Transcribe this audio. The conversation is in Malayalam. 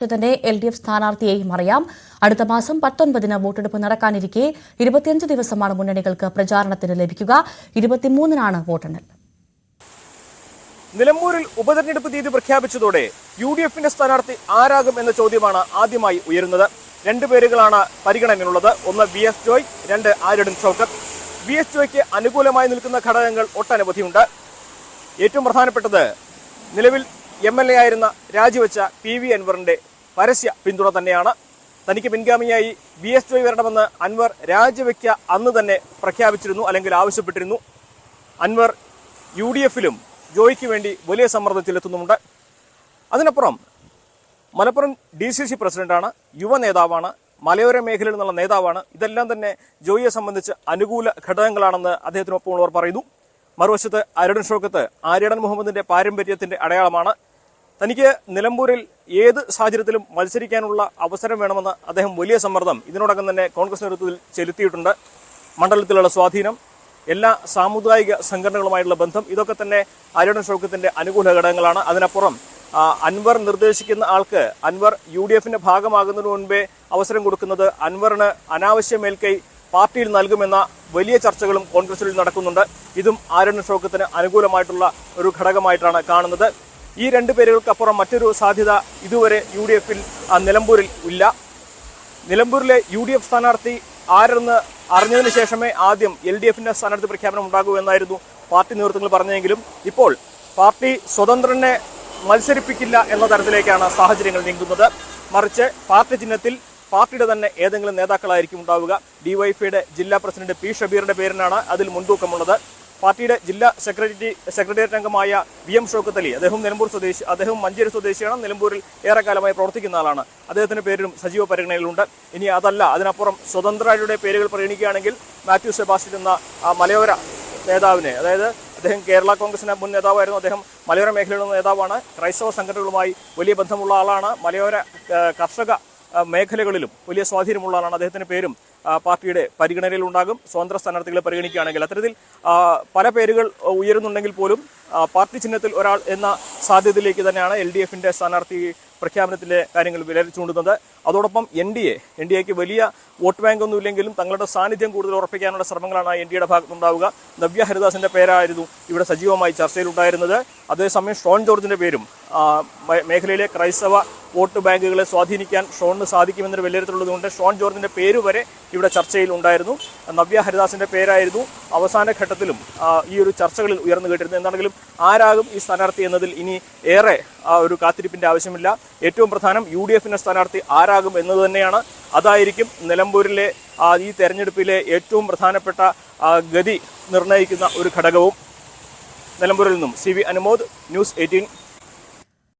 തന്നെ LDF സ്ഥാനാർത്ഥിയെയും അറിയാം. അടുത്ത മാസം 19-ന് വോട്ടെടുപ്പ് നടക്കാനിരിക്കെ 25 ദിവസമാണ് മുന്നണികൾക്ക് പ്രചാരണത്തിന് ലഭിക്കുക. 23-നാണ് വോട്ടെണ്ണൽ. നിലമ്പൂരിൽ ഉപതെരഞ്ഞെടുപ്പ് തീയതി പ്രഖ്യാപിച്ചതോടെ UDFന്റെ സ്ഥാനാർത്ഥി ആരാകും എന്ന ചോദ്യമാണ് ആദ്യമായി ഉയരുന്നത്. രണ്ട് പേരുകളാണ് പരിഗണനയിലുള്ളത്. ഒന്ന് VS ജോയ്, രണ്ട് ആര്യടൻ ഷൗക്കത്ത്. VS ജോയ്ക്ക് അനുകൂലമായി നിൽക്കുന്ന ഘടകങ്ങൾ ഒട്ടനവധിയുണ്ട്. ഏറ്റവും പ്രധാനപ്പെട്ടത് നിലവിൽ MLA ആയിരുന്ന രാജിവെച്ച PV അൻവറിന്റെ പരസ്യ പിന്തുണ തന്നെയാണ്. തനിക്ക് പിൻഗാമിയായി VS ജോയ് വരണമെന്ന് അൻവർ രാജിവെക്ക അന്ന് തന്നെ പ്രഖ്യാപിച്ചിരുന്നു, അല്ലെങ്കിൽ ആവശ്യപ്പെട്ടിരുന്നു. അൻവർ UDFലും ജോയ്ക്ക് വേണ്ടി വലിയ സമ്മർദ്ദത്തിലെത്തുന്നുമുണ്ട്. അതിനപ്പുറം മലപ്പുറം DCC പ്രസിഡന്റാണ്, യുവ നേതാവാണ്, മലയോര മേഖലയിൽ നിന്നുള്ള നേതാവാണ്. ഇതെല്ലാം തന്നെ ജോയിയെ സംബന്ധിച്ച് അനുകൂല ഘടകങ്ങളാണെന്ന് അദ്ദേഹത്തിനൊപ്പമുള്ളവർ പറയുന്നു. മറുവശത്ത് ആര്യടൻ ഷൗക്കത്ത് ആര്യടൻ മുഹമ്മദിന്റെ പാരമ്പര്യത്തിന്റെ അടയാളമാണ്. തനിക്ക് നിലമ്പൂരിൽ ഏത് സാഹചര്യത്തിലും മത്സരിക്കാനുള്ള അവസരം വേണമെന്ന് അദ്ദേഹം വലിയ സമ്മർദ്ദം ഇതിനോടകം തന്നെ കോൺഗ്രസ് നേതൃത്വത്തിൽ ചെലുത്തിയിട്ടുണ്ട്. മണ്ഡലത്തിലുള്ള സ്വാധീനം, എല്ലാ സാമുദായിക സംഘടനകളുമായുള്ള ബന്ധം, ഇതൊക്കെ തന്നെ ആര്യടൻ ഷൗക്കത്തിന്റെ അനുകൂല ഘടകങ്ങളാണ്. അതിനപ്പുറം അൻവർ നിർദ്ദേശിക്കുന്ന ആൾക്ക് അൻവർ UDFന്റെ ഭാഗമാകുന്നതിന് മുൻപേ അവസരം കൊടുക്കുന്നത് അൻവറിന് അനാവശ്യ മേൽക്കൈ പാർട്ടിയിൽ നൽകുമെന്ന വലിയ ചർച്ചകളും കോൺഗ്രസിൽ നടക്കുന്നുണ്ട്. ഇതും ആര്യടൻ ഷൗക്കത്തിന് അനുകൂലമായിട്ടുള്ള ഒരു ഘടകമായിട്ടാണ് കാണുന്നത്. ഈ രണ്ട് പേരുകൾക്കപ്പുറം മറ്റൊരു സാധ്യത ഇതുവരെ UDFൽ നിലമ്പൂരിൽ ഇല്ല. നിലമ്പൂരിലെ UDF സ്ഥാനാർത്ഥി ആരെന്ന് അറിഞ്ഞതിന് ശേഷമേ ആദ്യം LDFന്റെ സ്ഥാനാർത്ഥി പ്രഖ്യാപനം ഉണ്ടാകൂ എന്നായിരുന്നു പാർട്ടി നേതൃത്വങ്ങൾ പറഞ്ഞെങ്കിലും ഇപ്പോൾ പാർട്ടി സ്വതന്ത്രനെ മത്സരിപ്പിക്കില്ല എന്ന തരത്തിലേക്കാണ് സാഹചര്യങ്ങൾ നീങ്ങുന്നത്. മറിച്ച് പാർട്ടി ചിഹ്നത്തിൽ പാർട്ടിയുടെ തന്നെ ഏതെങ്കിലും നേതാക്കളായിരിക്കും ഉണ്ടാവുക. DYFയുടെ ജില്ലാ പ്രസിഡന്റ് P ഷബീറിന്റെ പേരിനാണ് അതിൽ മുൻതൂക്കമുള്ളത്. പാർട്ടിയുടെ ജില്ലാ സെക്രട്ടേറിയറ്റ് അംഗമായ VM ഷൗക്കത്ത് അലി, അദ്ദേഹം നിലമ്പൂർ സ്വദേശി, അദ്ദേഹം മഞ്ചേരി സ്വദേശിയാണ്, നിലമ്പൂരിൽ ഏറെക്കാലമായി പ്രവർത്തിക്കുന്ന ആളാണ്. അദ്ദേഹത്തിന്റെ പേരും സജീവ പരിഗണനയിലുണ്ട്. ഇനി അതല്ല, അതിനപ്പുറം സ്വതന്ത്രരുടെ പേരുകൾ പരിഗണിക്കുകയാണെങ്കിൽ മാത്യു സെബാസ്റ്റ്യൻ എന്ന മലയോര നേതാവിനെ, അതായത് അദ്ദേഹം കേരള കോൺഗ്രസിന്റെ മുൻ നേതാവായിരുന്നു, അദ്ദേഹം മലയോര മേഖലയിലുള്ള നേതാവാണ്, ക്രൈസ്തവ സംഘടനകളുമായി വലിയ ബന്ധമുള്ള ആളാണ്, മലയോര കർഷക മേഖലകളിലും വലിയ സ്വാധീനമുള്ള ആളാണ്. അദ്ദേഹത്തിന്റെ പേരും പാർട്ടിയുടെ പരിഗണനയിൽ ഉണ്ടാകും. സ്വതന്ത്ര സ്ഥാനാർത്ഥികളെ പരിഗണിക്കുകയാണെങ്കിൽ അത്തരത്തിൽ പല പേരുകൾ ഉയരുന്നുണ്ടെങ്കിൽ പോലും പാർട്ടി ചിഹ്നത്തിൽ ഒരാൾ എന്ന സാധ്യതയിലേക്ക് തന്നെയാണ് LDFന്റെ സ്ഥാനാർത്ഥി പ്രഖ്യാപനത്തിലെ കാര്യങ്ങൾ വിലയിരുത്തുന്നത്. അതോടൊപ്പം NDAക്ക് വലിയ വോട്ട് ബാങ്ക് ഒന്നും ഇല്ലെങ്കിലും തങ്ങളുടെ സാന്നിധ്യം കൂടുതൽ ഉറപ്പിക്കാനുള്ള ശ്രമങ്ങളാണ് NDAയുടെ ഭാഗത്തുണ്ടാവുക. നവ്യ ഹരിദാസിന്റെ പേരായിരുന്നു ഇവിടെ സജീവമായി ചർച്ചയിലുണ്ടായിരുന്നത്. അതേസമയം ഷോൺ ജോർജിന്റെ പേരും മേഖലയിലെ ക്രൈസ്തവ വോട്ട് ബാങ്കുകളെ സ്വാധീനിക്കാൻ ഷോണിന് സാധിക്കുമെന്നൊരു വിലയിരുത്തലുള്ളതുകൊണ്ട് ഷോൺ ജോർജിന്റെ പേര് വരെ ഇവിടെ ചർച്ചയിൽ ഉണ്ടായിരുന്നു. നവ്യ ഹരിദാസിന്റെ പേരായിരുന്നു അവസാന ഘട്ടത്തിലും ഈ ഒരു ചർച്ചകളിൽ ഉയർന്നു കേട്ടിരുന്നത്. എന്താണെങ്കിലും ആരാകും ഈ സ്ഥാനാർത്ഥി എന്നതിൽ ഇനി ഏറെ ഒരു കാത്തിരിപ്പിന്റെ ആവശ്യമില്ല. ഏറ്റവും പ്രധാനം UDFന്റെ സ്ഥാനാർത്ഥി ആരാകും എന്നത് തന്നെയാണ്. അതായിരിക്കും നിലമ്പൂരിലെ ഈ തെരഞ്ഞെടുപ്പിലെ ഏറ്റവും പ്രധാനപ്പെട്ട ഗതി നിർണ്ണയിക്കുന്ന ഒരു ഘടകവും. നിലമ്പൂരിൽ നിന്നും CV അനുമോദ്, News 18.